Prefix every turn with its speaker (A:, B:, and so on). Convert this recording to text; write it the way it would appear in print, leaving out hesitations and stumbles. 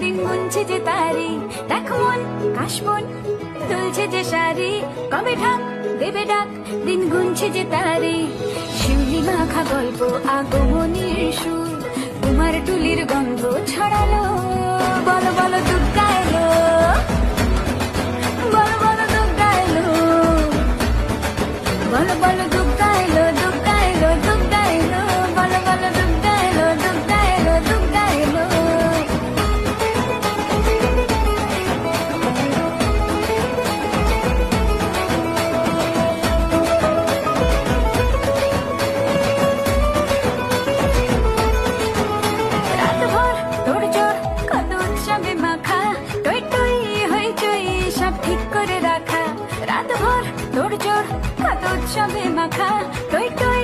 A: দিন গুনছে যে তারি, দেখো মন কাশবন দুলছে যে শাড়ি, কবে ঢাক দেবে ডাক, দিন গুনছে যে তারি। শিউলি মাখা গল্প আগমনীর সুর, তোমার টুলির গন্ধ ছড়ালো, বলো বলো দুর্গা এলো, বলো বলো দুর্গা এলো, বলো বলো দুর্গা এলো, দুর্গা এলো, দুর্গা এলো, বলো বলো দুর্গা এলো, দুর্গা এলো, দুর্গা এলো। রাতভর তোড়জোড় কত উৎসবে মাখা, টই টই হইচই সব ঠিক করে রাখা। রাতভর তোড়জোড় কত উৎসবে মাখা, টই টই